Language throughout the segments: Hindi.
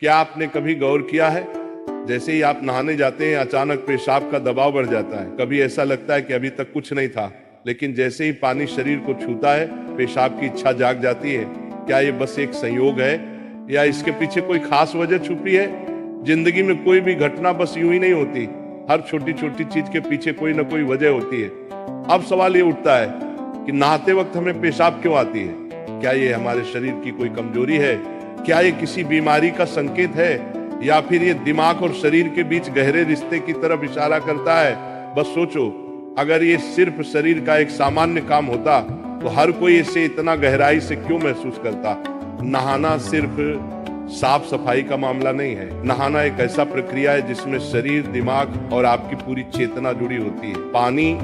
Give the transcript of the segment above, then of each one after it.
क्या आपने कभी गौर किया है, जैसे ही आप नहाने जाते हैं अचानक पेशाब का दबाव बढ़ जाता है। कभी ऐसा लगता है कि अभी तक कुछ नहीं था, लेकिन जैसे ही पानी शरीर को छूता है पेशाब की इच्छा जाग जाती है। क्या ये बस एक संयोग है या इसके पीछे कोई खास वजह छुपी है? जिंदगी में कोई भी घटना बस यूं ही नहीं होती, हर छोटी छोटी चीज के पीछे कोई ना कोई वजह होती है। अब सवाल ये उठता है कि नहाते वक्त हमें पेशाब क्यों आती है? क्या ये हमारे शरीर की कोई कमजोरी है? क्या ये किसी बीमारी का संकेत है, या फिर ये दिमाग और शरीर के बीच गहरे रिश्ते की तरफ इशारा करता है? बस सोचो, अगर ये सिर्फ शरीर का एक सामान्य काम होता तो हर कोई इसे इतना गहराई से क्यों महसूस करता? नहाना सिर्फ साफ सफाई का मामला नहीं है। नहाना एक ऐसा प्रक्रिया है जिसमें शरीर, दिमाग और आपकी पूरी चेतना जुड़ी होती है। पानी,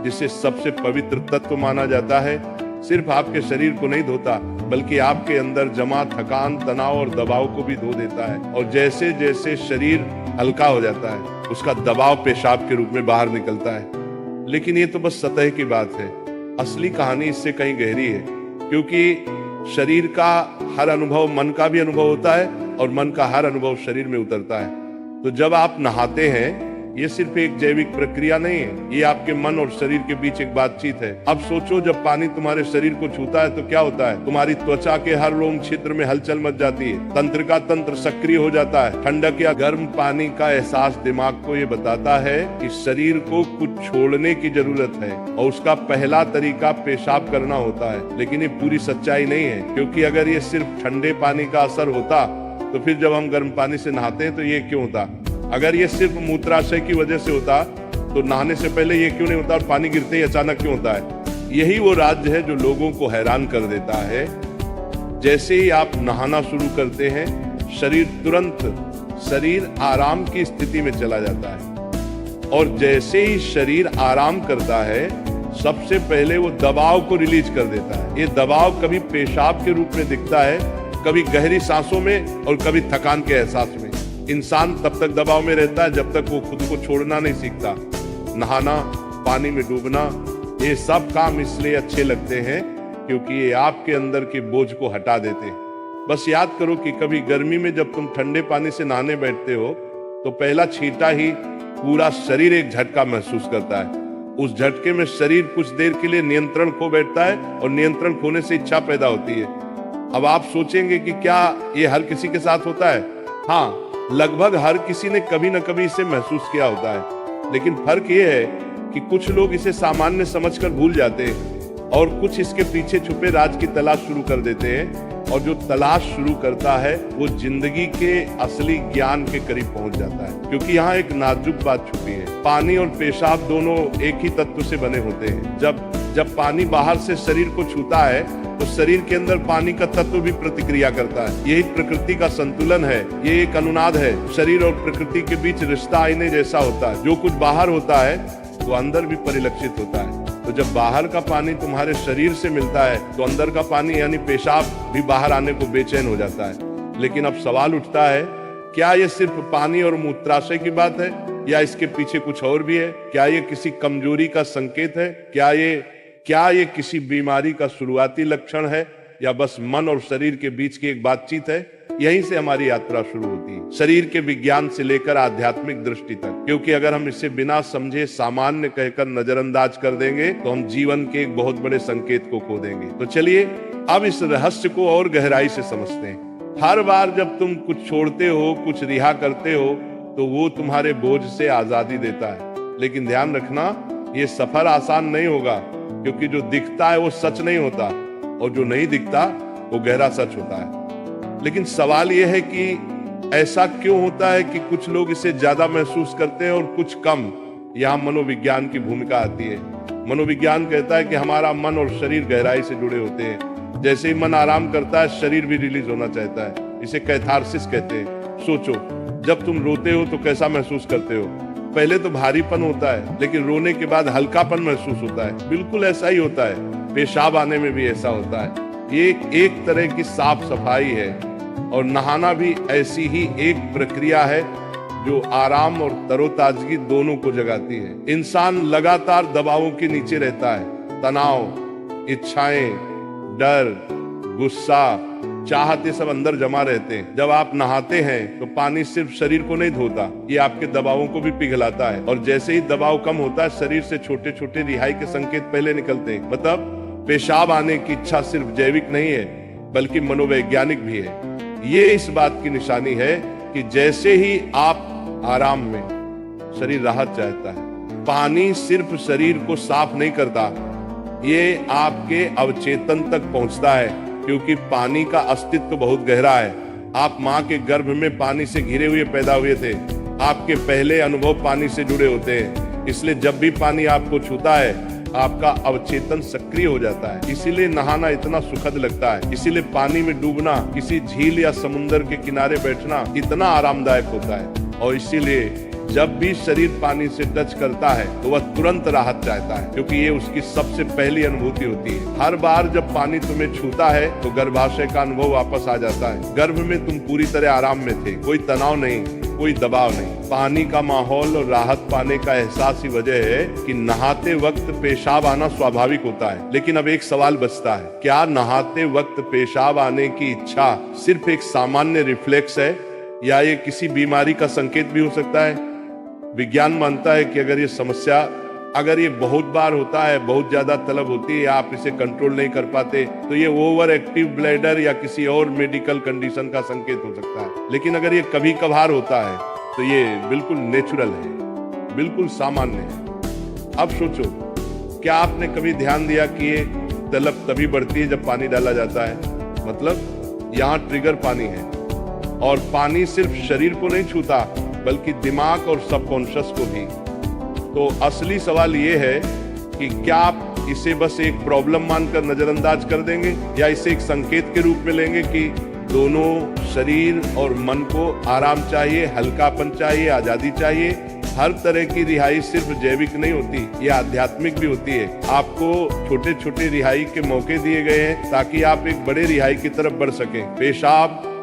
जिसे सबसे पवित्र तत्व माना जाता है, सिर्फ आपके शरीर को नहीं धोता बल्कि आपके अंदर जमा थकान, तनाव और दबाव को भी धो देता है। और जैसे जैसे शरीर हल्का हो जाता है उसका दबाव पेशाब के रूप में बाहर निकलता है। लेकिन ये तो बस सतह की बात है, असली कहानी इससे कहीं गहरी है। क्योंकि शरीर का हर अनुभव मन का भी अनुभव होता है और मन का हर अनुभव शरीर में उतरता है। तो जब आप नहाते हैं ये सिर्फ एक जैविक प्रक्रिया नहीं है, ये आपके मन और शरीर के बीच एक बातचीत है। अब सोचो, जब पानी तुम्हारे शरीर को छूता है तो क्या होता है? तुम्हारी त्वचा के हर रोम क्षेत्र में हलचल मच जाती है, तंत्र का तंत्र सक्रिय हो जाता है। ठंडक या गर्म पानी का एहसास दिमाग को ये बताता है कि शरीर को कुछ छोड़ने की जरूरत है और उसका पहला तरीका पेशाब करना होता है। लेकिन ये पूरी सच्चाई नहीं है, क्योंकि अगर ये सिर्फ ठंडे पानी का असर होता तो फिर जब हम गर्म पानी से नहाते हैं तो ये क्यों होता? अगर ये सिर्फ मूत्राशय की वजह से होता तो नहाने से पहले ये क्यों नहीं होता और पानी गिरते ही अचानक क्यों होता है? यही वो राज्य है जो लोगों को हैरान कर देता है। जैसे ही आप नहाना शुरू करते हैं शरीर आराम की स्थिति में चला जाता है, और जैसे ही शरीर आराम करता है सबसे पहले वो दबाव को रिलीज कर देता है। ये दबाव कभी पेशाब के रूप में दिखता है, कभी गहरी सांसों में और कभी थकान के एहसास में। इंसान तब तक दबाव में रहता है जब तक वो खुद को छोड़ना नहीं सीखता। नहाना, पानी में डूबना, ये सब काम इसलिए अच्छे लगते हैं क्योंकि ये आपके अंदर के बोझ को हटा देते हैं। बस याद करो कि कभी गर्मी में जब तुम ठंडे पानी से नहाने बैठते हो तो पहला छींटा ही पूरा शरीर एक झटका महसूस करता है। उस झटके में शरीर कुछ देर के लिए नियंत्रण खो बैठता है और नियंत्रण खोने से इच्छा पैदा होती है। अब आप सोचेंगे कि क्या ये हर किसी के साथ होता है? हाँ, लगभग हर किसी ने कभी न कभी इसे महसूस किया होता है। लेकिन फर्क ये है कि कुछ लोग इसे सामान्य समझकर भूल जाते हैं और कुछ इसके पीछे छुपे राज की तलाश शुरू कर देते हैं। और जो तलाश शुरू करता है वो जिंदगी के असली ज्ञान के करीब पहुंच जाता है। क्योंकि यहाँ एक नाजुक बात छुपी है, पानी और पेशाब दोनों एक ही तत्व से बने होते हैं। जब पानी बाहर से शरीर को छूता है तो शरीर के अंदर पानी का तत्व भी प्रतिक्रिया करता है। यही प्रकृति का संतुलन है, ये एक अनुनाद है। शरीर और प्रकृति के बीच रिश्ता आईने जैसा होता है, जो कुछ बाहर होता है वो अंदर भी परिलक्षित होता है। तो जब बाहर का पानी तुम्हारे शरीर से मिलता है तो अंदर का पानी यानी पेशाब भी बाहर आने को बेचैन हो जाता है। लेकिन अब सवाल उठता है, क्या ये सिर्फ पानी और मूत्राशय की बात है या इसके पीछे कुछ और भी है? क्या ये किसी कमजोरी का संकेत है? क्या ये किसी बीमारी का शुरुआती लक्षण है, या बस मन और शरीर के बीच की एक बातचीत है? यहीं से हमारी यात्रा शुरू होती है, शरीर के विज्ञान से लेकर आध्यात्मिक दृष्टि तक। क्योंकि अगर हम इसे बिना समझे सामान्य कहकर नजरअंदाज कर देंगे तो हम जीवन के एक बहुत बड़े संकेत को खो देंगे। तो चलिए अब इस रहस्य को और गहराई से समझते हैं। हर बार जब तुम कुछ छोड़ते हो, कुछ रिहा करते हो, तो वो तुम्हारे बोझ से आजादी देता है। लेकिन ध्यान रखना, ये सफर आसान नहीं होगा, क्योंकि जो दिखता है वो सच नहीं होता और जो नहीं दिखता वो गहरा सच होता है। लेकिन सवाल यह है कि ऐसा क्यों होता है कि कुछ लोग इसे ज्यादा महसूस करते हैं और कुछ कम? यहाँ मनोविज्ञान की भूमिका आती है। मनोविज्ञान कहता है कि हमारा मन और शरीर गहराई से जुड़े होते हैं। जैसे ही मन आराम करता है शरीर भी रिलीज होना चाहता है। इसे कैथारसिस कहते हैं। सोचो, जब तुम रोते हो तो कैसा महसूस करते हो? पहले तो भारीपन होता है, लेकिन रोने के बाद हल्कापन महसूस होता है। बिल्कुल ऐसा ही होता है, पेशाब आने में भी ऐसा होता है। ये एक तरह की साफ सफाई है, और नहाना भी ऐसी ही एक प्रक्रिया है जो आराम और तरोताजगी दोनों को जगाती है। इंसान लगातार दबावों के नीचे रहता है, तनाव, इच्छाएं, डर, गुस्सा, चाहते सब अंदर जमा रहते हैं। जब आप नहाते हैं तो पानी सिर्फ शरीर को नहीं धोता, ये आपके दबावों को भी पिघलाता है। और जैसे ही दबाव कम होता है, शरीर से छोटे छोटे रिहाई के संकेत पहले निकलते हैं। मतलब पेशाब आने की इच्छा सिर्फ जैविक नहीं है, बल्कि मनोवैज्ञानिक भी है। ये इस बात की निशानी है कि जैसे ही आप आराम में, शरीर राहत चाहता है। पानी सिर्फ शरीर को साफ नहीं करता, ये आपके अवचेतन तक पहुंचता है, क्योंकि पानी का अस्तित्व बहुत गहरा है। आप माँ के गर्भ में पानी से घिरे हुए पैदा हुए थे। आपके पहले अनुभव पानी से जुड़े होते हैं, इसलिए जब भी पानी आपको छूता है, आपका अवचेतन सक्रिय हो जाता है। इसीलिए नहाना इतना सुखद लगता है। इसीलिए पानी में डूबना, किसी झील या समुद्र के किनारे बैठना इतना आरामदायक होता है। और इसीलिए जब भी शरीर पानी से टच करता है तो वह तुरंत राहत चाहता है, क्योंकि ये उसकी सबसे पहली अनुभूति होती है। हर बार जब पानी तुम्हें छूता है तो गर्भाशय का अनुभव वापस आ जाता है। गर्भ में तुम पूरी तरह आराम में थे, कोई तनाव नहीं, कोई दबाव नहीं। पानी का माहौल और राहत पाने का एहसास ही वजह है कि नहाते वक्त पेशाब आना स्वाभाविक होता है। लेकिन अब एक सवाल बचता है, क्या नहाते वक्त पेशाब आने की इच्छा सिर्फ एक सामान्य रिफ्लेक्स है, या ये किसी बीमारी का संकेत भी हो सकता है? विज्ञान मानता है कि अगर ये बहुत बार होता है, बहुत ज्यादा तलब होती है, आप इसे कंट्रोल नहीं कर पाते, तो ये ओवर एक्टिव ब्लैडर या किसी और मेडिकल कंडीशन का संकेत हो सकता है। लेकिन अगर ये कभी कभार होता है तो ये बिल्कुल नेचुरल है, बिल्कुल सामान्य है। अब सोचो, क्या आपने कभी ध्यान दिया कि ये तलब तभी बढ़ती है जब पानी डाला जाता है? मतलब यहाँ ट्रिगर पानी है, और पानी सिर्फ शरीर को नहीं छूता, बल्कि दिमाग और सबकॉन्शियस को भी। तो असली सवाल ये है कि क्या आप इसे बस एक प्रॉब्लम मानकर नजरअंदाज कर देंगे, या इसे एक संकेत के रूप में लेंगे कि दोनों शरीर और मन को आराम चाहिए, हल्कापन चाहिए, आजादी चाहिए। हर तरह की रिहाई सिर्फ जैविक नहीं होती, ये आध्यात्मिक भी होती है। आपको छोटे छोटे रिहाई के मौके दिए गए हैं ताकि आप एक बड़े रिहाई की तरफ बढ़ सकें। पेशाब